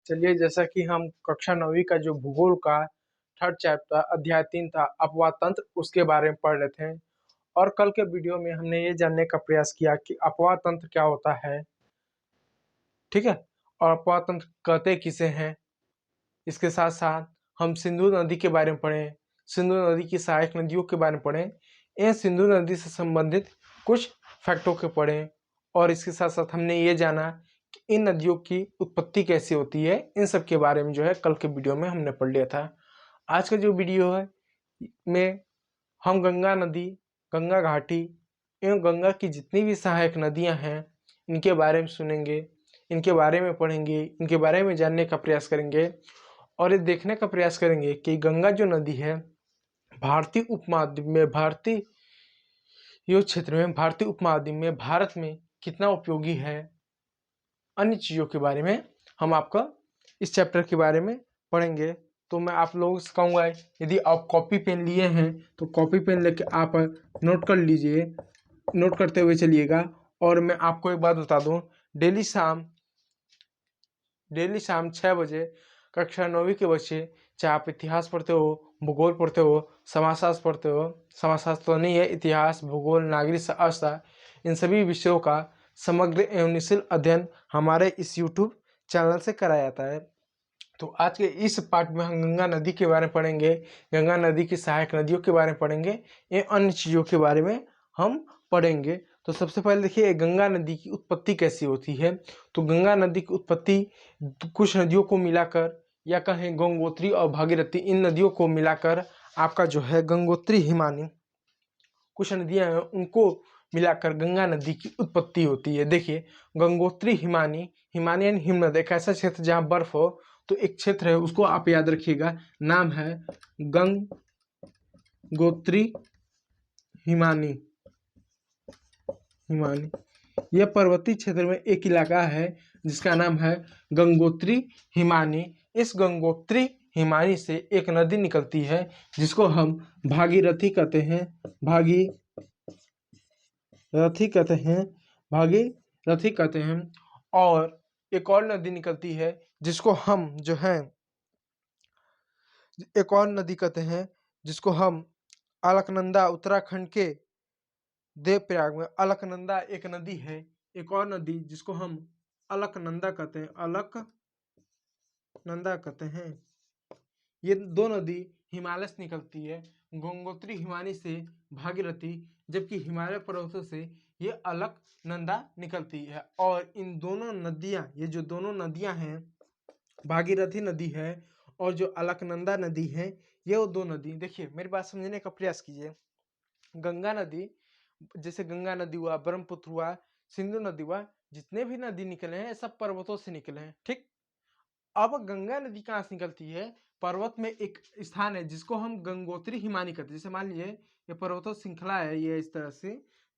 चलिए, जैसा कि हम कक्षा 9वीं का जो भूगोल का थर्ड चैप्टर अध्याय 3 था अपवाह तंत्र, उसके बारे में पढ़ रहे थे। और कल के वीडियो में हमने ये जानने का प्रयास किया कि अपवाह तंत्र क्या होता है, ठीक है। और अपवाह तंत्र कहते किसे हैं। इसके साथ साथ हम सिंधु नदी के बारे में पढ़ें, सिंधु नदी की सहायक नदियों के बारे में पढ़ें, इन सिंधु नदी से संबंधित कुछ फैक्टों के पढ़ें। और इसके साथ साथ हमने ये जाना कि इन नदियों की उत्पत्ति कैसे होती है। इन सब के बारे में जो है कल के वीडियो में हमने पढ़ लिया था। आज का जो वीडियो है में हम गंगा नदी, गंगा घाटी एवं गंगा की जितनी भी सहायक नदियां हैं इनके बारे में सुनेंगे, इनके बारे में पढ़ेंगे, इनके बारे में जानने का प्रयास करेंगे। और ये देखने का प्रयास करेंगे कि गंगा जो नदी है भारतीय उपमहाद्वीप में, भारतीय यो क्षेत्र में, भारतीय उपमहाद्वीप में, भारत में कितना उपयोगी है। अन्य चीज़ों के बारे में हम आपका इस चैप्टर के बारे में पढ़ेंगे। तो मैं आप लोगों से कहूँगा, यदि आप कॉपी पेन लिए हैं तो कॉपी पेन लेके आप नोट कर लीजिए, नोट करते हुए चलिएगा। और मैं आपको एक बात बता दूं, डेली शाम 6 बजे कक्षा 9वीं के बच्चे, चाहे आप इतिहास पढ़ते हो, भूगोल पढ़ते हो, समाजशास्त्र पढ़ते हो, समाजशास्त्र तो नहीं है, इतिहास, भूगोल, नागरिक शास्त्र, इन सभी विषयों का समग्र एवं निःशुल्क अध्ययन हमारे इस यूट्यूब चैनल से कराया जाता है। तो आज के इस पार्ट में हम गंगा नदी के बारे में पढ़ेंगे, गंगा नदी की सहायक नदियों के बारे में पढ़ेंगे, ये अन्य चीज़ों के बारे में हम पढ़ेंगे। तो सबसे पहले देखिए गंगा नदी की उत्पत्ति कैसी होती है। तो गंगा नदी की उत्पत्ति कुछ नदियों को मिलाकर, या कहें गंगोत्री और भागीरथी, इन नदियों को मिलाकर आपका जो है गंगोत्री हिमानी, कुछ नदियां हैं उनको मिलाकर गंगा नदी की उत्पत्ति होती है। देखिए गंगोत्री हिमानी, हिमानी यानी हिमनद, एक ऐसा क्षेत्र जहाँ बर्फ हो, तो एक क्षेत्र है उसको आप याद रखिएगा, नाम है गंगोत्री हिमानी। यह पर्वतीय क्षेत्र में एक इलाका है जिसका नाम है गंगोत्री हिमानी। इस गंगोत्री हिमानी से एक नदी निकलती है जिसको हम भागीरथी कहते हैं, भागीरथी कहते हैं। और एक और नदी निकलती है जिसको हम जो है, एक और नदी कहते हैं जिसको हम अलकनंदा, उत्तराखंड के देवप्रयाग में अलकनंदा एक नदी है। एक और नदी जिसको हम अलकनंदा कहते हैं, अलकनंदा कहते हैं। ये दो नदी हिमालय से निकलती है, गंगोत्री हिमानी से भागीरथी, जबकि हिमालय पर्वतों से ये अलकनंदा निकलती है। और इन दोनों नदियां, ये जो दोनों नदियां हैं, भागीरथी नदी है और जो अलकनंदा नदी है, ये वो दो नदी, देखिए मेरी बात समझने का प्रयास कीजिए। गंगा नदी, जैसे गंगा नदी हुआ, ब्रह्मपुत्र हुआ, सिंधु नदी हुआ, जितने भी नदी निकले हैं सब पर्वतों से निकले हैं, ठीक। अब गंगा नदी कहाँ से निकलती है, पर्वत में एक स्थान है जिसको हम गंगोत्री हिमानी कहते हैं। जैसे मान लीजिए ये पर्वतों श्रृंखला है, ये इस तरह से,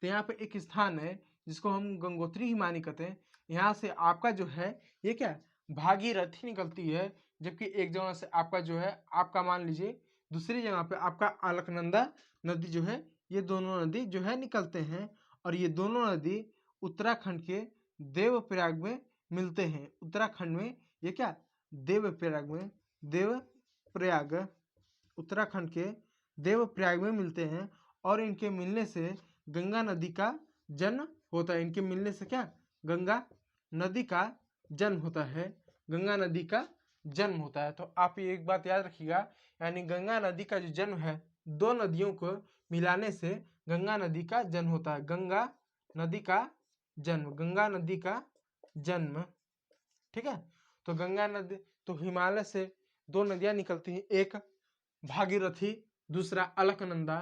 तो यहाँ पे एक स्थान है जिसको हम गंगोत्री हिमानी कहते हैं। यहाँ से आपका जो है ये क्या, भागीरथी निकलती है, जबकि एक जगह से आपका जो है, आपका मान लीजिए दूसरी जगह पे आपका अलकनंदा नदी जो है, ये दोनों नदी जो है निकलते हैं। और ये दोनों नदी उत्तराखंड के देवप्रयाग में मिलते हैं। उत्तराखंड में ये क्या, देवप्रयाग में, देवप्रयाग, उत्तराखंड के देवप्रयाग में मिलते हैं। और इनके मिलने से गंगा नदी का जन्म होता है। इनके मिलने से क्या, गंगा नदी का जन्म होता है, गंगा नदी का जन्म होता है। तो आप ये एक बात याद रखिएगा, यानी गंगा नदी का जो जन्म है, दो नदियों को मिलाने से गंगा नदी का जन्म होता है। गंगा नदी का जन्म, गंगा नदी का जन्म, ठीक है। तो गंगा नदी, तो हिमालय से दो नदियां निकलती हैं, एक भागीरथी, दूसरा अलकनंदा।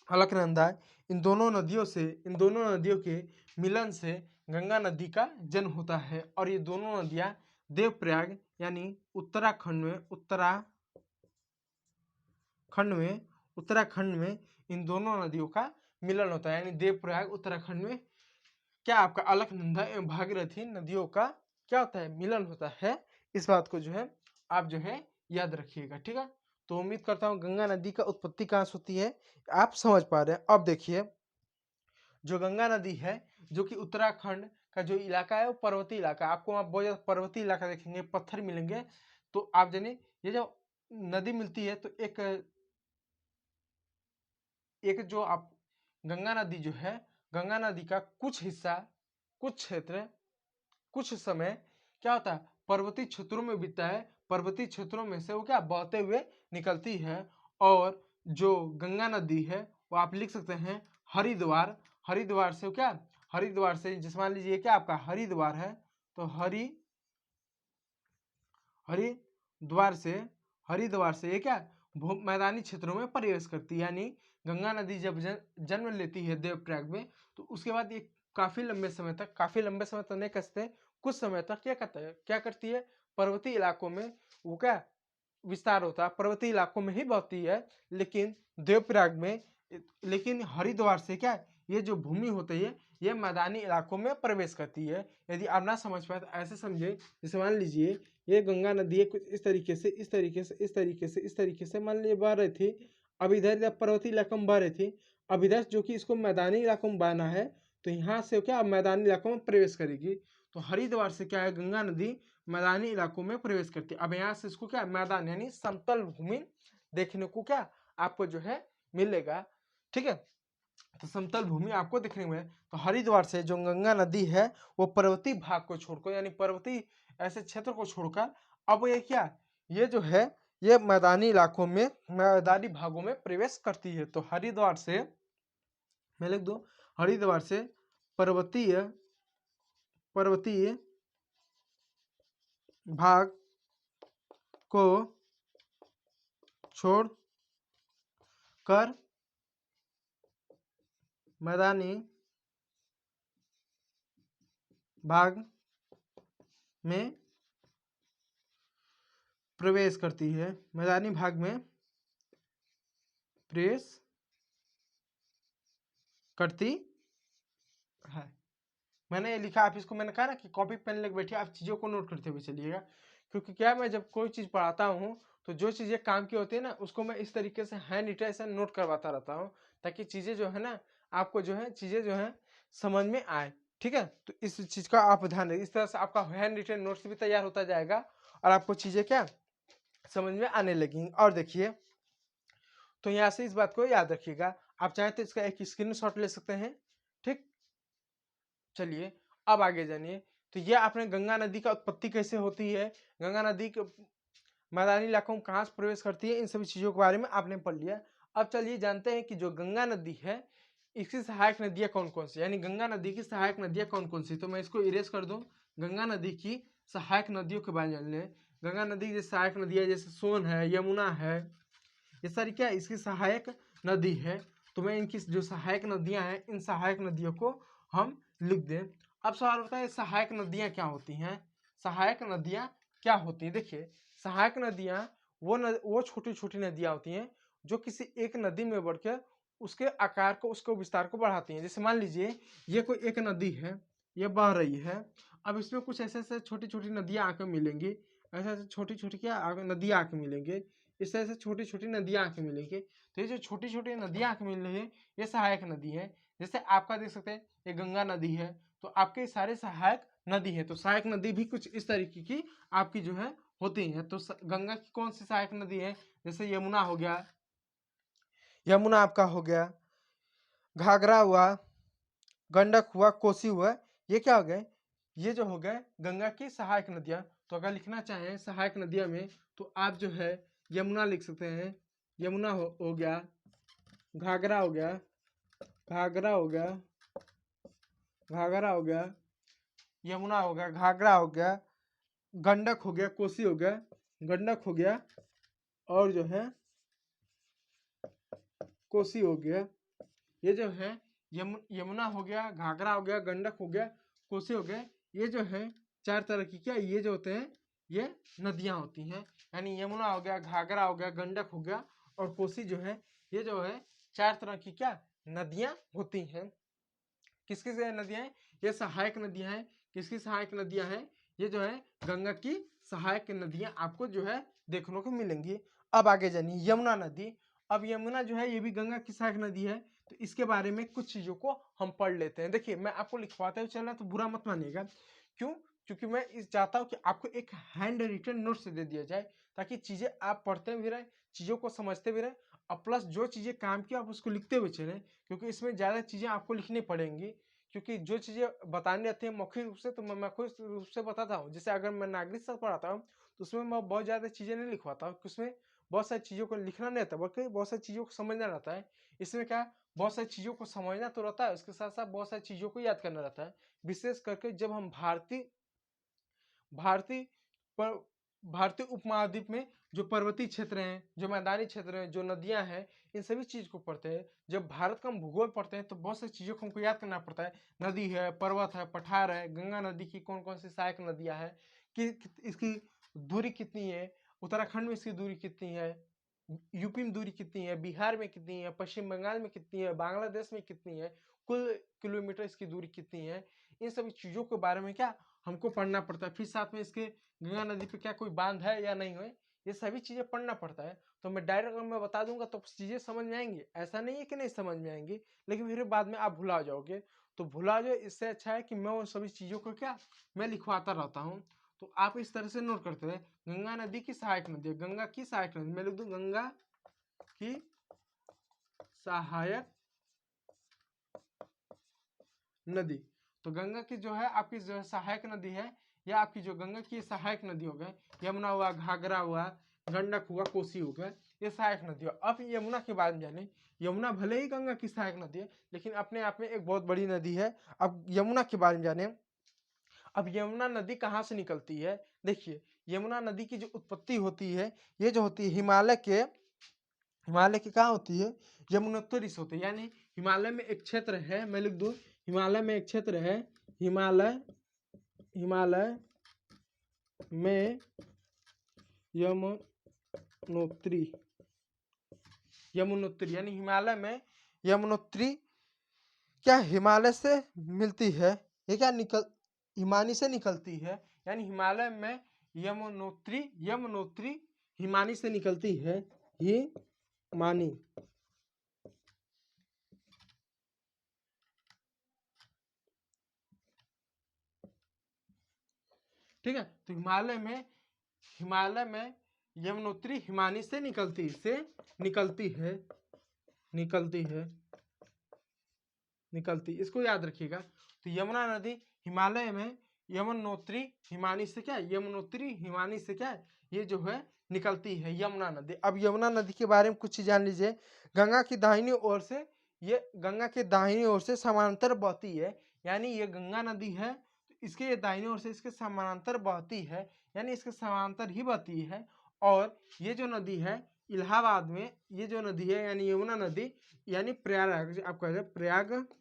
अलकनंदा, इन दोनों नदियों से, इन दोनों नदियों के मिलन से गंगा नदी का जन्म होता है। और ये दोनों नदियां देवप्रयाग यानी उत्तराखंड में इन दोनों नदियों का मिलन होता है। यानी देवप्रयाग उत्तराखंड में क्या, आपका अलकनंदा एवं भागीरथी नदियों का क्या होता है, मिलन होता है। इस बात को जो है आप जो है याद रखिएगा, ठीक है। तो उम्मीद करता हूँ गंगा नदी का उत्पत्ति कहाँ से होती है आप समझ पा रहे हैं। अब देखिए जो गंगा नदी है, जो कि उत्तराखंड का जो इलाका है वो पर्वतीय इलाका, आपको वहाँ बहुत ज़्यादा पर्वतीय इलाका देखेंगे, पत्थर मिलेंगे। तो आप जानिए ये जो नदी मिलती है तो एक जो आप गंगा नदी जो है, गंगा नदी का कुछ हिस्सा, कुछ क्षेत्र, कुछ समय क्या होता है पर्वतीय क्षेत्रों में बीतता है। पर्वतीय क्षेत्रों में से वो क्या बहते हुए निकलती है। और जो गंगा नदी है वो आप लिख सकते हैं हरिद्वार। हरिद्वार से क्या, हरिद्वार से, जिस मान लीजिए क्या आपका हरिद्वार है, तो हरिद्वार से ये क्या मैदानी क्षेत्रों में प्रवेश करती है। यानी गंगा नदी जब जन्म लेती है देवप्रयाग में, तो उसके बाद ये काफी लंबे समय तक नहीं कहते, कुछ समय तक क्या करती है, पर्वतीय इलाकों में वो क्या विस्तार होता है, पर्वतीय इलाकों में ही बहती है। लेकिन देवप्रयाग में, लेकिन हरिद्वार से क्या ये जो भूमि होती है ये मैदानी इलाकों में प्रवेश करती है। यदि आप ना समझ पाए तो ऐसे समझे, जैसे मान लीजिए ये गंगा नदी है, कुछ इस तरीके से मान लीजिए बह रही थी। अब इधर पर्वतीय इलाकों में बह रही थी, अब इधर जो कि इसको मैदानी इलाकों में बहना है, तो यहाँ से क्या मैदानी इलाकों में प्रवेश करेगी। तो हरिद्वार से क्या है गंगा नदी मैदानी इलाकों में प्रवेश करती है। अब यहाँ से इसको क्या मैदान यानी समतल भूमि देखने को क्या आपको जो है मिलेगा। ठीक है, तो समतल भूमि आपको देखने में, तो हरिद्वार से जो गंगा नदी है वो पर्वतीय भाग को छोड़कर, यानी पर्वतीय ऐसे क्षेत्र को छोड़कर अब ये क्या ये जो है ये मैदानी इलाकों में, मैदानी भागों में प्रवेश करती है। तो हरिद्वार से मैं लिख दूं, हरिद्वार से पर्वतीय भाग को छोड़ कर मैदानी भाग में प्रवेश करती है, मैदानी भाग में प्रवेश करती है। मैंने ये लिखा, आप इसको मैंने कहा ना कि कॉपी पेन लेके बैठिए, आप चीज़ों को नोट करते हुए चलिएगा। क्योंकि क्या मैं जब कोई चीज़ पढ़ाता हूँ तो जो चीज़ें काम की होती है ना उसको मैं इस तरीके से हैंड रिटन ऐसा नोट करवाता रहता हूँ, ताकि चीज़ें जो है ना आपको जो है चीज़ें जो है समझ में आए। ठीक है, तो इस चीज़ का आप ध्यान दें, इस तरह से आपका हैंड रिटन नोट्स भी तैयार होता जाएगा और आपको चीज़ें क्या समझ में आने लगेंगी। और देखिए, तो यहाँ से इस बात को याद रखिएगा, आप चाहें तो इसका एक स्क्रीनशॉट ले सकते हैं। ठीक, चलिए अब आगे जानिए। तो ये आपने गंगा नदी का उत्पत्ति कैसे होती है, गंगा नदी के मैदानी इलाकों में कहाँ से प्रवेश करती है, इन सभी चीज़ों के बारे में आपने पढ़ लिया। अब चलिए जानते हैं कि जो गंगा नदी है इसकी सहायक नदियाँ कौन कौन सी, यानी गंगा नदी की सहायक नदियाँ कौन कौन सी। तो मैं इसको इरेज कर दूँ, गंगा नदी की सहायक नदियों के बारे में जान लें। गंगा नदी की सहायक नदियाँ जैसे सोन है, यमुना है, ये सारी क्या इसकी सहायक नदी है। तो मैं इनकी जो सहायक नदियाँ हैं इन सहायक नदियों को हम लिख दें। अब सवाल होता है सहायक नदियाँ क्या होती हैं, सहायक नदियाँ क्या होती हैं। देखिए, सहायक नदियाँ वो छोटी छोटी नदियाँ होती हैं जो किसी एक नदी में बढ़कर उसके आकार को, उसको विस्तार को बढ़ाती हैं। जैसे मान लीजिए ये कोई एक नदी है, ये बह रही है, अब इसमें कुछ ऐसे ऐसे छोटी छोटी नदियाँ आकर मिलेंगी, ऐसे ऐसे छोटी छोटी क्या नदियाँ आकर मिलेंगे, इस तरह से छोटी छोटी नदियाँ आके मिलेंगी। तो ये जो छोटी छोटी नदियाँ आके मिल रही है ये सहायक नदी है। जैसे आपका देख सकते हैं ये गंगा नदी है, तो आपके सारे सहायक नदी है। तो सहायक नदी भी कुछ इस तरीके की आपकी जो है होती है। तो गंगा की कौन सी सहायक नदी है, जैसे यमुना हो गया, यमुना आपका हो गया, घाघरा हुआ, गंडक हुआ, कोसी हुआ, ये क्या हो गए, ये जो हो गए गंगा की सहायक नदियाँ। तो अगर लिखना चाहें सहायक नदियाँ में तो आप जो है यमुना लिख सकते हैं, यमुना हो गया, घाघरा हो गया, घाघरा हो गया, घाघरा हो गया, यमुना हो गया, घाघरा हो गया, गंडक हो गया, कोसी हो गया, गंडक हो गया, और जो है कोसी हो गया। ये जो है यमुना हो गया, घाघरा हो गया, गंडक हो गया, कोसी हो गया, ये जो है चार तरह की क्या ये जो होते हैं ये नदियां होती हैं। यानी यमुना हो गया, घाघरा हो गया, गंडक हो गया और कोसी जो है ये जो है चार तरह की क्या नदियां होती हैं। किसकी नदियां हैं, ये सहायक नदियां हैं। किसकी सहायक नदियां हैं, ये जो है गंगा की सहायक नदियां आपको जो है देखने को मिलेंगी। अब आगे जानिए यमुना नदी। अब यमुना जो है ये भी गंगा की सहायक नदी है, तो इसके बारे में कुछ चीज़ों को हम पढ़ लेते हैं। देखिए मैं आपको लिखवाते हुए चल रहा तो बुरा मत मानिएगा, क्यों? क्योंकि मैं इस चाहता हूँ कि आपको एक हैंड रिटन नोट्स दे दिया जाए, ताकि चीज़ें आप पढ़ते भी रहें, चीज़ों को समझते भी रहें, और प्लस जो चीज़ें काम की आप उसको लिखते हुए चलें, क्योंकि इसमें ज़्यादा चीज़ें आपको लिखनी पड़ेंगी। क्योंकि जो चीज़ें बतानी रहती है मौखिक रूप से, तो मैं मौखिक रूप से बताता हूँ। जैसे अगर मैं नागरिक शास्त्र पढ़ाता हूँ तो उसमें मैं बहुत ज़्यादा चीज़ें नहीं लिखवाता हूँ, उसमें बहुत सारी चीज़ों को लिखना नहीं रहता, बल्कि बहुत सारी चीज़ों को समझना रहता है। इसमें क्या, बहुत सारी चीज़ों को समझना तो रहता है, उसके साथ साथ बहुत सारी चीज़ों को याद करना रहता है। विशेष करके जब हम भारतीय पर भारतीय उपमहाद्वीप में जो पर्वतीय क्षेत्र हैं, जो मैदानी क्षेत्र हैं, जो नदियां हैं, इन सभी चीज को पढ़ते हैं। जब भारत का हम भूगोल पढ़ते हैं तो बहुत सारी चीजों को हमको याद करना पड़ता है। नदी है, पर्वत है, पठार है, गंगा नदी की कौन कौन सी सहायक नदियां हैं, कि इसकी दूरी कितनी है, उत्तराखंड में इसकी दूरी कितनी है, यूपी में दूरी कितनी है, बिहार में कितनी है, पश्चिम बंगाल में कितनी है, बांग्लादेश में कितनी है, कुल किलोमीटर इसकी दूरी कितनी है। इन सभी चीज़ों के बारे में क्या हमको पढ़ना पड़ता है। फिर साथ में इसके गंगा नदी पे क्या कोई बांध है या नहीं है, ये सभी चीज़ें पढ़ना पड़ता है। तो मैं डायरेक्ट मैं बता दूंगा तो चीज़ें समझ में आएंगी, ऐसा नहीं है कि नहीं समझ में आएंगी, लेकिन फिर बाद में आप भुला जाओगे। तो भुला जाओ, इससे अच्छा है कि मैं उन सभी चीज़ों को क्या मैं लिखवाता रहता हूँ। तो आप इस तरह से नोट करते रहे। गंगा नदी की सहायक नदी, गंगा की सहायक नदी, मैं लिख दूं गंगा की सहायक नदी। तो गंगा की जो है आपकी जो सहायक नदी है, या आपकी जो गंगा की सहायक नदी हो गए, यमुना हुआ, घाघरा हुआ, गंडक हुआ, कोसी हो गए, ये सहायक नदी हो। अब यमुना के बारे में जाने। यमुना भले ही गंगा की सहायक नदी है, लेकिन अपने आप में एक बहुत बड़ी नदी है। अब यमुना के बारे में जाने। अब यमुना नदी कहाँ से निकलती है? देखिए, यमुना नदी की जो उत्पत्ति होती है, ये जो होती है हिमालय की कहाँ होती है? यमुनोत्तरी से होती है। यानी हिमालय में एक क्षेत्र है, मैं लिख दूं हिमालय में एक क्षेत्र है, हिमालय में यमुनोत्री यानी हिमालय में यमुनोत्री क्या हिमालय से मिलती है, ये क्या हिमानी से निकलती है। यानी हिमालय में यमुनोत्री हिमानी से निकलती है, हिमानी। ठीक है, तो हिमालय में यमुनोत्री हिमानी से निकलती इसको याद रखिएगा। तो यमुना नदी हिमालय में यमुनोत्री हिमानी से क्या ये जो है निकलती है, यमुना नदी। अब यमुना नदी के बारे में कुछ जान लीजिए। गंगा की दाहिनी ओर से समांतर बहती है, यानी ये गंगा नदी है, तो इसके ये दाहिनी ओर से इसके समानांतर बहती है, यानी इसके समांतर ही बहती है। और ये जो नदी है इलाहाबाद में, ये जो नदी है यानी यमुना नदी, यानी प्रयागराज, आप कह रहे प्रयागराज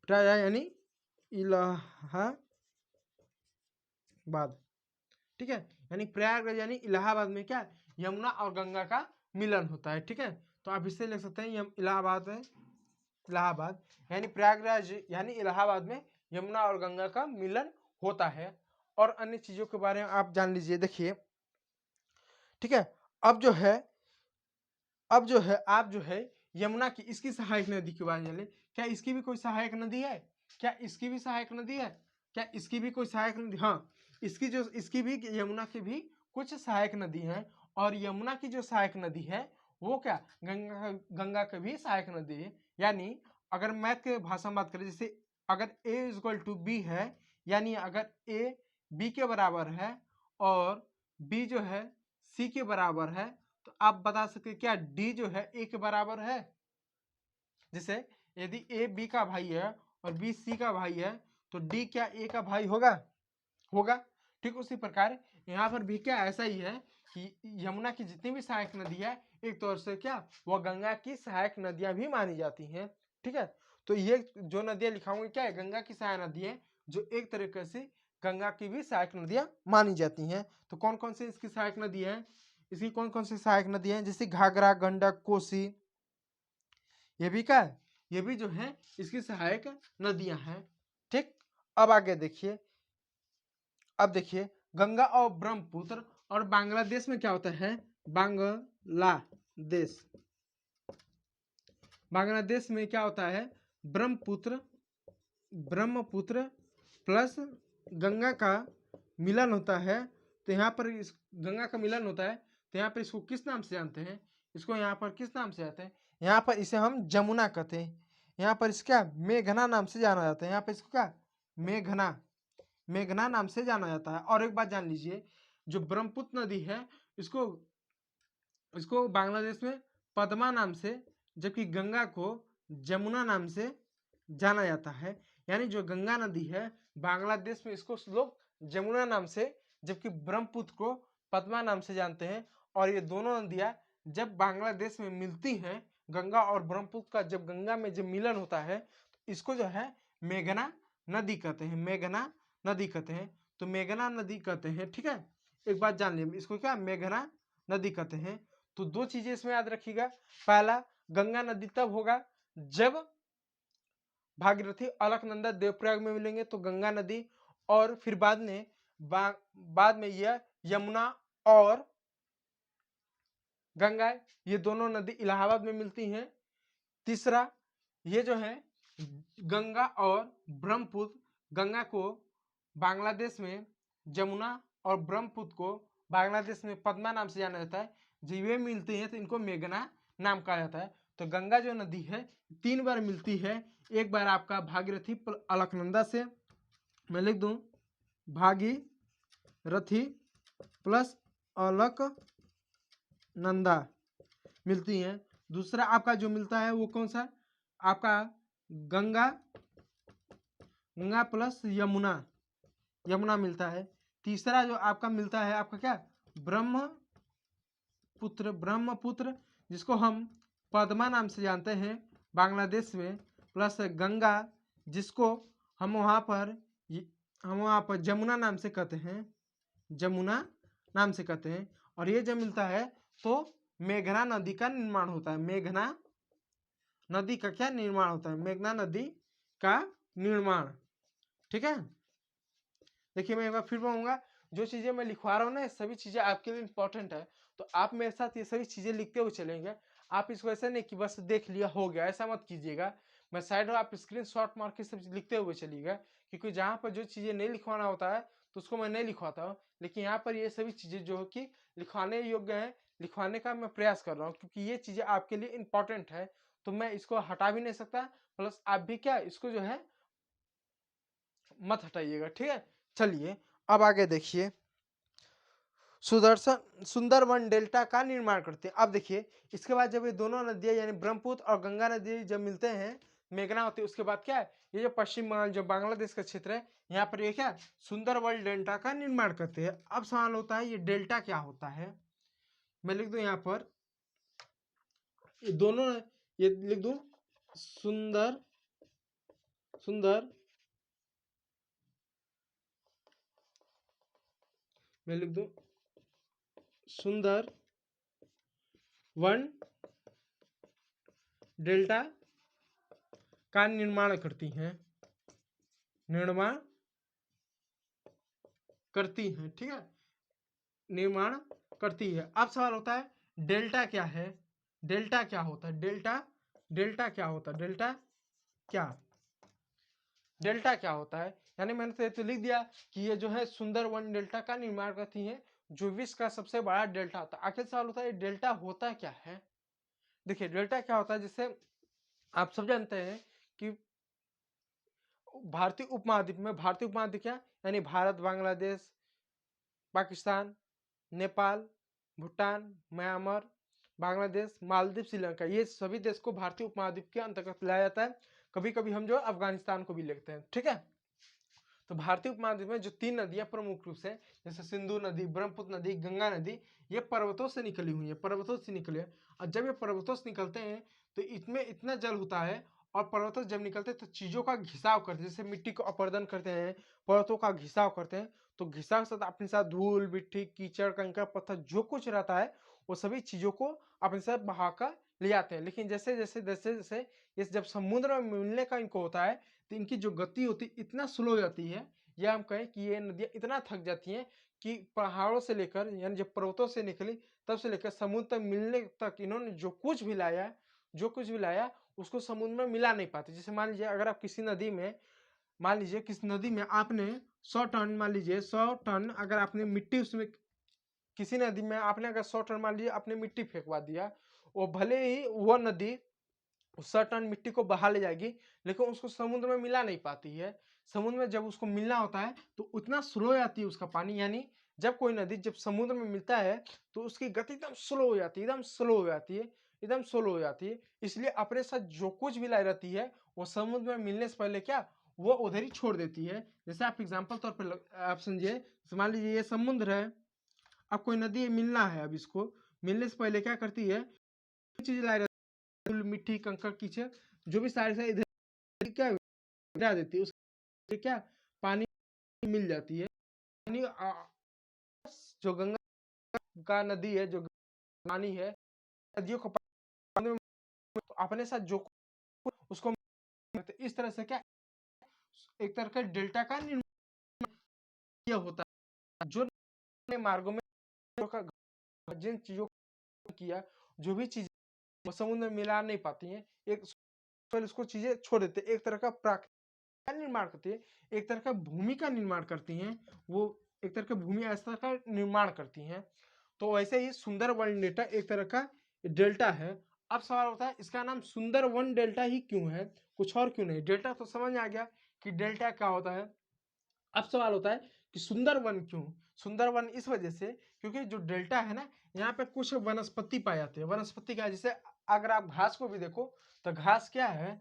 यानी इलाहाबाद। ठीक है, यानी प्रयागराज यानी इलाहाबाद में क्या यमुना और गंगा का मिलन होता है। ठीक है, तो आप इससे लिख सकते हैं इलाहाबाद यानी प्रयागराज यानी इलाहाबाद में यमुना और गंगा का मिलन होता है। और अन्य चीजों के बारे में आप जान लीजिए। देखिए, ठीक है, अब जो है आप जो है यमुना की इसकी सहायक नदी के बारे में जान ले। क्या इसकी भी कोई सहायक नदी है? क्या इसकी भी कोई सहायक नदी? हाँ, इसकी भी यमुना की भी कुछ सहायक नदी हैं। और यमुना की जो सहायक नदी है वो क्या गंगा की भी सहायक नदी है। यानी अगर मैथ के भाषा में बात करें, जैसे अगर a = b है, यानी अगर a b के बराबर है और b जो है c के बराबर है, तो आप बता सकते क्या d जो है a के बराबर है। जैसे यदि a b का भाई है और b c का भाई है, तो d क्या a का भाई होगा। ठीक उसी प्रकार यहाँ पर भी क्या ऐसा ही है कि यमुना की जितनी भी सहायक नदी है, एक तौर से क्या वह गंगा की सहायक नदियां भी मानी जाती हैं। ठीक है, तो ये जो नदियां लिखाऊंगी क्या है गंगा की सहायक नदी है, जो एक तरीके से गंगा की भी सहायक नदियां मानी जाती हैं। तो कौन कौन सी इसकी सहायक नदी है? इसकी कौन कौन सी सहायक नदी है? जैसे घाघरा, गंडक, कोसी, ये भी क्या है, ये भी जो है इसकी सहायक नदियां हैं। ठीक, अब आगे देखिए। अब देखिए, गंगा और ब्रह्मपुत्र और बांग्लादेश में क्या होता है? बांग्लादेश बांग्लादेश में क्या होता है, ब्रह्मपुत्र ब्रह्मपुत्र प्लस गंगा का मिलन होता है। तो यहाँ पर इस गंगा का मिलन होता है, तो यहाँ पर इसको किस नाम से जानते हैं, इसको यहाँ पर किस नाम से जानते हैं, यहाँ पर इसे हम जमुना कहते हैं। यहाँ पर इसका मेघना नाम से जाना जाता है, यहाँ पर इसको क्या मेघना मेघना नाम से जाना जाता है। और एक बात जान लीजिए, जो ब्रह्मपुत्र नदी है इसको इसको बांग्लादेश में पद्मा नाम से, जबकि गंगा को जमुना नाम से जाना जाता है। यानी जो गंगा नदी है बांग्लादेश में इसको लोग जमुना नाम से, जबकि ब्रह्मपुत्र को पद्मा नाम से जानते हैं। और ये दोनों नदियां जब बांग्लादेश में मिलती हैं, गंगा और ब्रह्मपुत्र का जब गंगा में जब मिलन होता है तो इसको जो है मेघना नदी कहते हैं, मेघना नदी कहते हैं। तो मेघना नदी कहते हैं, ठीक है। एक बात जान लिया, इसको क्या मेघना नदी कहते हैं। तो दो चीजें इसमें याद रखिएगा, पहला गंगा नदी तब होगा जब भागीरथी अलकनंदा देवप्रयाग में मिलेंगे तो गंगा नदी, और फिर बाद में यह यमुना और गंगा, ये दोनों नदी इलाहाबाद में मिलती हैं। तीसरा ये जो है गंगा और ब्रह्मपुत्र, गंगा को बांग्लादेश में जमुना और ब्रह्मपुत्र को बांग्लादेश में पद्मा नाम से जाना जाता है। जब ये मिलते हैं तो इनको मेघना नाम कहा जाता है। तो गंगा जो नदी है 3 बार मिलती है, एक बार आपका भागीरथी अलकनंदा से, मैं लिख दूं भागीरथी प्लस अलकनंदा मिलती हैं। दूसरा आपका जो मिलता है वो कौन सा, आपका गंगा प्लस यमुना मिलता है। तीसरा जो आपका मिलता है आपका क्या ब्रह्मपुत्र जिसको हम पद्मा नाम से जानते हैं बांग्लादेश में, प्लस गंगा जिसको हम वहाँ पर जमुना नाम से कहते हैं, और ये जब मिलता है तो मेघना नदी का निर्माण होता है। मेघना नदी का क्या निर्माण होता है, मेघना नदी का निर्माण, ठीक है। देखिए मैं एक बार फिर कहूँगा, जो चीजें मैं लिखवा रहा हूँ ना सभी चीजें आपके लिए इंपॉर्टेंट है, तो आप मेरे साथ ये सभी चीजें लिखते हुए चलेंगे। आप इसको ऐसा नहीं कि बस देख लिया हो गया, ऐसा मत कीजिएगा। मैं साइड में आप स्क्रीनशॉट मार के सब लिखते हुए चलिएगा, क्योंकि जहाँ पर जो चीजें नहीं लिखवाना होता है तो उसको मैं नहीं लिखवाता हूँ, लेकिन यहाँ पर ये सभी चीजें जो कि लिखवाने योग्य है, लिखवाने का मैं प्रयास कर रहा हूँ, क्योंकि ये चीजें आपके लिए इंपॉर्टेंट है। तो मैं इसको हटा भी नहीं सकता, प्लस आप भी क्या इसको जो है मत हटाइएगा, ठीक है। चलिए अब आगे देखिए, सुंदरवन डेल्टा का निर्माण करते हैं। अब देखिए इसके बाद जब ये दोनों नदियां यानी ब्रह्मपुत्र और गंगा नदी जब मिलते हैं, मेघना होती है, उसके बाद क्या है, ये जो पश्चिम बंगाल जो बांग्लादेश का क्षेत्र है यहाँ पर ये क्या सुंदरवन डेल्टा का निर्माण करते हैं। अब सवाल होता है ये डेल्टा क्या होता है, मैं लिख दूं यहाँ पर ये दोनों, ये लिख दूं सुंदर मैं लिख दूं सुंदरवन डेल्टा का निर्माण करती हैं, ठीक है, निर्माण करती है। अब सवाल होता है डेल्टा क्या है, डेल्टा क्या होता है, डेल्टा क्या होता है, डेल्टा क्या होता है। यानी मैंने तो लिख दिया कि ये जो है सुंदरवन डेल्टा का निर्माण करती है, जो विश्व का सबसे बड़ा डेल्टा होता है। आखिर सवाल होता है डेल्टा होता क्या है। देखिए डेल्टा क्या होता है, जिससे आप सब जानते हैं कि भारतीय उपमहाद्वीप में, भारतीय उपमहाद्वीप क्या यानी भारत, बांग्लादेश, पाकिस्तान, नेपाल, भूटान, म्यांमार, बांग्लादेश, मालदीव, श्रीलंका, ये सभी देश को भारतीय उपमहाद्वीप के अंतर्गत लाया जाता है। कभी कभी हम जो अफगानिस्तान को भी लिखते हैं, ठीक है। तो भारतीय उपमहाद्वीप में जो 3 नदियां प्रमुख रूप से, जैसे सिंधु नदी, ब्रह्मपुत्र नदी, गंगा नदी, ये पर्वतों से निकली हुई है, पर्वतों से निकले। और जब ये पर्वतों से निकलते हैं तो इसमें इतना जल होता है, और पर्वतों से जब निकलते हैं तो चीजों का घिसाव करते हैं, जैसे मिट्टी को अपर्दन करते हैं, पर्वतों का घिसाव करते हैं। तो घिसाव से अपने साथ धूल, मिट्टी, कीचड़, कंकड़, पत्थर जो कुछ रहता है वो सभी चीजों को अपने साथ बहाकर ले आते हैं। लेकिन जैसे जैसे ये जब समुद्र में मिलने का इनको होता है तो इनकी जो गति होती है इतना स्लो हो जाती है, या हम कहें कि ये नदियां इतना थक जाती हैं कि पहाड़ों से लेकर, यानी जब पर्वतों से निकली तब से लेकर समुद्र तक मिलने तक इन्होंने जो कुछ भी लाया उसको समुद्र में मिला नहीं पाती। जैसे मान लीजिए अगर आप किसी नदी में, मान लीजिए किस नदी में आपने 100 टन, मान लीजिए 100 टन अगर आपने मिट्टी उसमें, किसी नदी में आपने अगर 100 टन मान लीजिए आपने मिट्टी फेंकवा दिया, वो भले ही वो नदी 100 टन मिट्टी को बहा ले जाएगी, लेकिन उसको समुद्र में मिला नहीं पाती है। समुद्र में जब उसको मिलना होता है तो उतना स्लो जाती है उसका पानी, यानी जब कोई नदी जब समुद्र में मिलता है तो उसकी गति एकदम स्लो हो जाती है, एकदम स्लो हो जाती है, एकदम स्लो हो जाती है। इसलिए अपने साथ जो कुछ भी लाई रहती है वो समुद्र में मिलने से पहले क्या, वो उधर ही छोड़ देती है। जैसे आप एग्जाम्पल तौर पर आप समझिए, मान लीजिए ये समुद्र है, अब कोई नदी मिलना है, अब इसको मिलने से पहले क्या करती है, चीज लाई रहती है, मिट्टी कंकड़ कीचड़ जो भी सारे सारे इधर क्या गिरा देती है, उससे क्या पानी मिल जाती है। पानी जो गंगा का नदी है, जो पानी है, नदियों को पानी में तो अपने साथ जो उसको इस तरह से क्या एक तरह का डेल्टा का निर्माण होता है, जो मार्गों में जिन चीजों को किया, जो भी चीजें समुद्र में मिला नहीं पाती हैं, एक इसको चीजें छोड़ देते, एक तरह का प्राकृतिक निर्माण करती है, एक तरह का भूमि का निर्माण करती हैं, वो एक तरह का भूमि ऐसा का निर्माण करती हैं। तो वैसे ही सुंदरवन डेल्टा एक तरह का डेल्टा है। अब सवाल होता है इसका नाम सुंदरवन डेल्टा ही क्यों है, कुछ और क्यों नहीं। डेल्टा तो समझ में आ गया कि डेल्टा क्या होता है। अब सवाल होता है कि सुंदरवन क्यों, सुंदरवन इस वजह से क्योंकि जो डेल्टा है ना, यहाँ पे कुछ वनस्पति पाए जाते हैं। वनस्पति क्या है, जैसे अगर आप घास को भी देखो तो घास क्या है,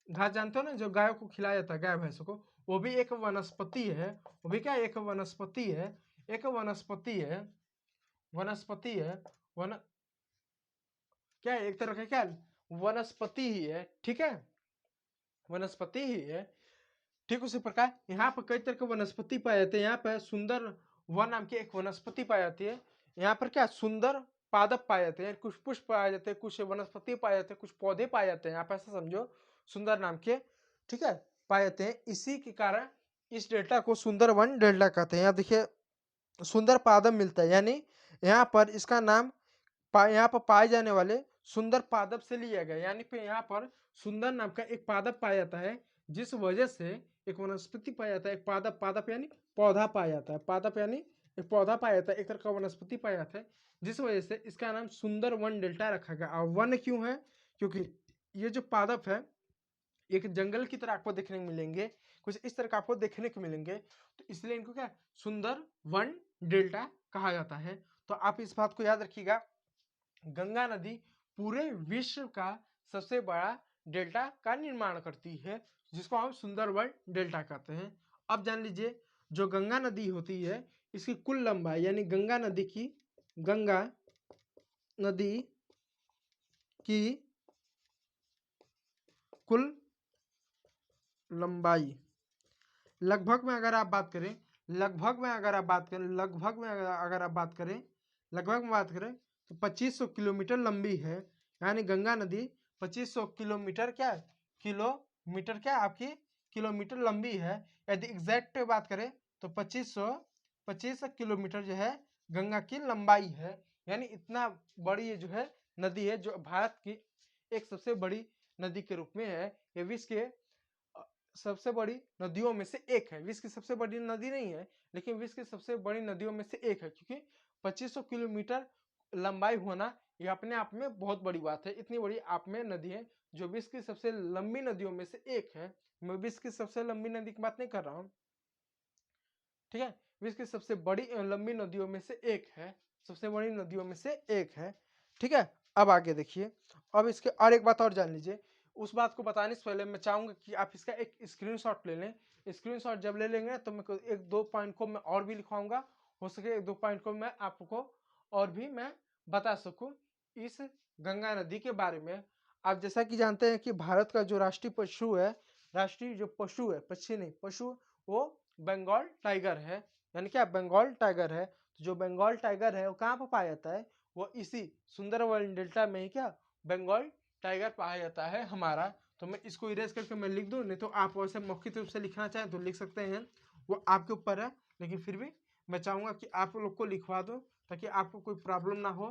घास जानते हो ना, जो गायों को खिलाया जाता है, गाय भैंसों को, वो भी एक वनस्पति है। वो भी क्या एक वनस्पति है, एक वनस्पति है, वनस्पति है, वन क्या है, एक तरह का क्या वनस्पति ही है, ठीक है, वनस्पति ही है। ठीक उसी प्रकार यहाँ पर कई तरह के वनस्पति पाए जाते हैं। यहाँ पर सुंदर वन नाम की एक वनस्पति पाई जाती है। यहाँ पर क्या सुंदर पादप पाए जाते हैं, कुछ पुष्प पाए जाते हैं, कुछ वनस्पति पाए जाते हैं, कुछ पौधे पाए जाते हैं, यहाँ पर ऐसा समझो सुंदर नाम के, ठीक है, पाए जाते हैं। इसी के कारण इस डेल्टा को सुंदर वन डेल्टा कहते हैं। यहाँ देखिए सुंदर पादप मिलता है, यानी यहाँ पर इसका नाम यहाँ पर पाए जाने वाले सुंदर पादप से लिया गया, यानी फिर यहाँ पर सुंदर नाम का एक पादप पाया जाता है, जिस वजह से एक वनस्पति पाया जाता है, एक पादप, पादप यानी पौधा पाया जाता है, पादप यानी एक पौधा पाया जाता है, एक तरह का वनस्पति पाया जाता है, जिस वजह से इसका नाम सुंदर वन डेल्टा रखा गया। और वन क्यों है, क्योंकि ये जो पादप है एक जंगल की तरह आपको देखने को मिलेंगे, कुछ इस तरह का आपको देखने को मिलेंगे, तो इसलिए इनको क्या सुंदर वन डेल्टा कहा जाता है। तो आप इस बात को याद रखिएगा, गंगा नदी पूरे विश्व का सबसे बड़ा डेल्टा का निर्माण करती है, जिसको हम सुंदरवन डेल्टा कहते हैं। अब जान लीजिए जो गंगा नदी होती है इसकी कुल लंबाई, यानी गंगा नदी की कुल लंबाई लगभग में अगर आप बात करें, लगभग में अगर आप बात करें, लगभग में अगर आप बात करें, लगभग में बात करें तो 2500 किलोमीटर लंबी है। यानी गंगा नदी 2500 किलोमीटर क्या किलोमीटर क्या आपकी किलोमीटर लंबी है। यदि एग्जैक्ट बात करें तो 25 किलोमीटर जो है गंगा की लंबाई है। यानी इतना बड़ी ये जो है नदी है, जो भारत की एक सबसे बड़ी नदी के रूप में है। ये विश्व के सबसे बड़ी नदियों में से एक है। विश्व की सबसे बड़ी नदी नहीं है, लेकिन विश्व की सबसे बड़ी नदियों में से एक है, क्योंकि 2500 किलोमीटर लंबाई होना ये अपने आप में बहुत बड़ी बात है। इतनी बड़ी आप में नदी है जो विश्व की सबसे लंबी नदियों में से एक है। मैं विश्व की सबसे लंबी नदी की बात नहीं कर रहा हूँ, ठीक है, विश्व की सबसे बड़ी लंबी नदियों में से एक है, सबसे बड़ी नदियों में से एक है, ठीक है। अब आगे देखिए, अब इसके और एक बात और जान लीजिए। उस बात को बताने से पहले मैं चाहूंगा कि आप इसका एक स्क्रीनशॉट ले लें। स्क्रीनशॉट जब ले लेंगे तो मैं एक दो पॉइंट को मैं और भी लिखवाऊंगा, हो सके एक दो पॉइंट को मैं आपको और भी मैं बता सकूं इस गंगा नदी के बारे में। आप जैसा कि जानते हैं कि भारत का जो राष्ट्रीय पशु है, राष्ट्रीय जो पशु है, पक्षी नहीं पशु, वो बंगाल टाइगर है। यानी क्या बंगाल टाइगर है। तो जो बंगाल टाइगर है वो कहाँ पर पाया जाता है, वो इसी सुंदरवन डेल्टा में ही क्या बंगाल टाइगर पाया जाता है हमारा। तो मैं इसको इरेज करके मैं लिख दूं, नहीं तो आप वैसे मौखिक रूप से लिखना चाहें तो लिख सकते हैं, वो आपके ऊपर है। लेकिन फिर भी मैं चाहूंगा कि आप लोग को लिखवा दो ताकि आपको कोई प्रॉब्लम ना हो,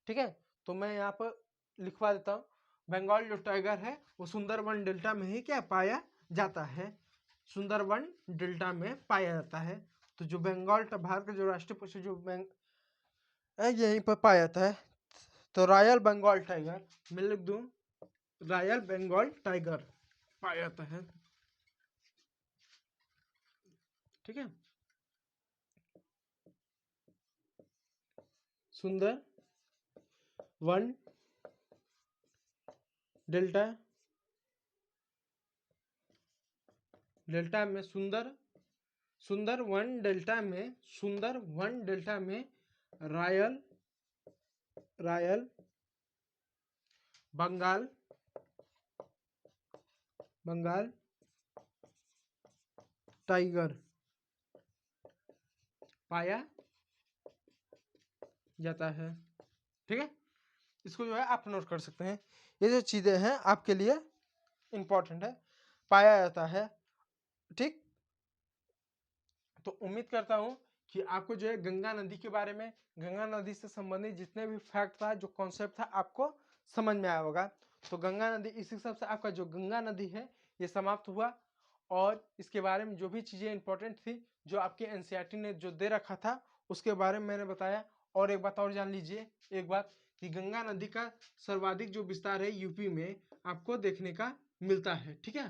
ठीक है। तो मैं यहाँ पर लिखवा देता हूँ। बंगाल जो टाइगर है वो सुंदरबन डेल्टा में ही क्या पाया जाता है, सुंदरबन डेल्टा में पाया जाता है। तो जो बंगाल भारत का जो राष्ट्रीय पशु जो यहीं पर पाया जाता है। तो रॉयल बंगाल टाइगर मैं लिख दूं, रॉयल बंगाल टाइगर पाया जाता है। ठीक है, सुंदर वन डेल्टा डेल्टा में सुंदर वन डेल्टा में रॉयल बंगाल टाइगर पाया जाता है। ठीक है, इसको जो है आप नोट कर सकते हैं। ये जो चीजें हैं आपके लिए इंपॉर्टेंट है, पाया जाता है। ठीक, तो उम्मीद करता हूं कि आपको जो है गंगा नदी के बारे में, गंगा नदी से संबंधित जितने भी फैक्ट था, जो कॉन्सेप्ट था, आपको समझ में आया होगा। तो गंगा नदी, इस हिसाब से आपका जो गंगा नदी है ये समाप्त हुआ। और इसके बारे में जो भी चीजें इंपॉर्टेंट थी, जो आपके एनसीईआरटी ने जो दे रखा था, उसके बारे में मैंने बताया। और एक बात और जान लीजिए, एक बात कि गंगा नदी का सर्वाधिक जो विस्तार है यूपी में आपको देखने का मिलता है। ठीक है,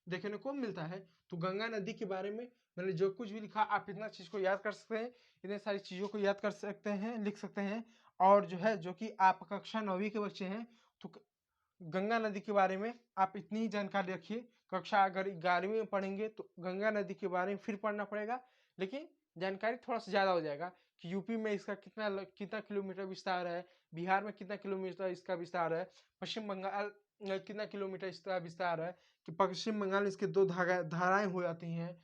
देखने को मिलता है। तो गंगा नदी के बारे में मैंने जो कुछ भी लिखा, आप इतना चीज को याद कर सकते हैं, इतने सारी चीजों को याद कर सकते हैं, लिख सकते हैं। और जो है, जो कि आप कक्षा 9वीं के बच्चे हैं, तो गंगा नदी के बारे में आप इतनी ही जानकारी रखिए। कक्षा अगर 11वीं में पढ़ेंगे तो गंगा नदी के बारे में फिर पढ़ना पड़ेगा, लेकिन जानकारी थोड़ा सा ज्यादा हो जाएगा कि यूपी में इसका कितना किलोमीटर विस्तार है, बिहार में कितना किलोमीटर इसका विस्तार है, पश्चिम बंगाल कितना किलोमीटर इसका विस्तार है, कि पश्चिम बंगाल में इसके दो धाराएं हो जाती हैं।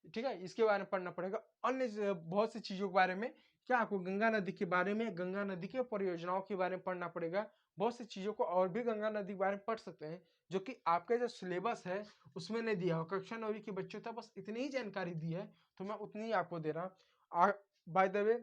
ठीक है, इसके बारे में पढ़ना पड़ेगा। अन्य बहुत सी चीजों के बारे में, क्या आपको गंगा नदी के बारे में, गंगा नदी के परियोजनाओं के बारे में पढ़ना पड़ेगा। बहुत सी चीजों को और भी गंगा नदी के बारे में पढ़ सकते हैं, जो कि आपके जो सिलेबस है उसमें नहीं दिया हो। कक्षा 9वीं के बच्चों तक बस इतनी ही जानकारी दी है, तो मैं उतनी ही आपको दे रहा हूँ। बाय द वे,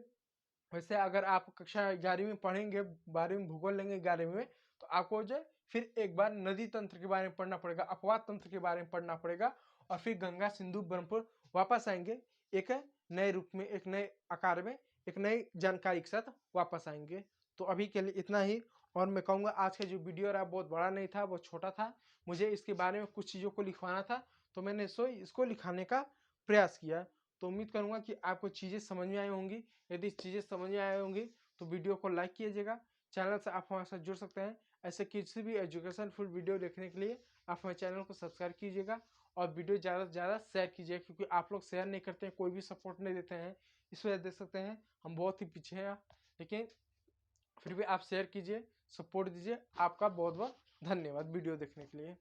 वैसे अगर आप कक्षा 11वीं में पढ़ेंगे, 12वीं में भूगोल लेंगे 11वीं में, तो आपको जो फिर एक बार नदी तंत्र के बारे में पढ़ना पड़ेगा, अपवाद तंत्र के बारे में पढ़ना पड़ेगा। और फिर गंगा, सिंधु, ब्रह्मपुर वापस आएंगे एक नए रूप में, एक नए आकार में, एक नई जानकारी के साथ वापस आएंगे। तो अभी के लिए इतना ही। और मैं कहूँगा आज का जो वीडियो रहा बहुत बड़ा नहीं था, बहुत छोटा था। मुझे इसके बारे में कुछ चीज़ों को लिखवाना था, तो मैंने इसको लिखाने का प्रयास किया। तो उम्मीद करूंगा कि आपको चीज़ें समझ में आई होंगी। यदि चीज़ें समझ में आई होंगी तो वीडियो को लाइक कीजिएगा। चैनल से आप हमारे साथ जुड़ सकते हैं। ऐसे किसी भी एजुकेशन फुल वीडियो देखने के लिए आप हमारे चैनल को सब्सक्राइब कीजिएगा और वीडियो ज़्यादा से ज़्यादा शेयर कीजिएगा, क्योंकि आप लोग शेयर नहीं करते हैं, कोई भी सपोर्ट नहीं देते हैं। इस वजह देख सकते हैं हम बहुत ही पीछे हैं, लेकिन फिर भी आप शेयर कीजिए, सपोर्ट दीजिए। आपका बहुत बहुत धन्यवाद वीडियो देखने के लिए।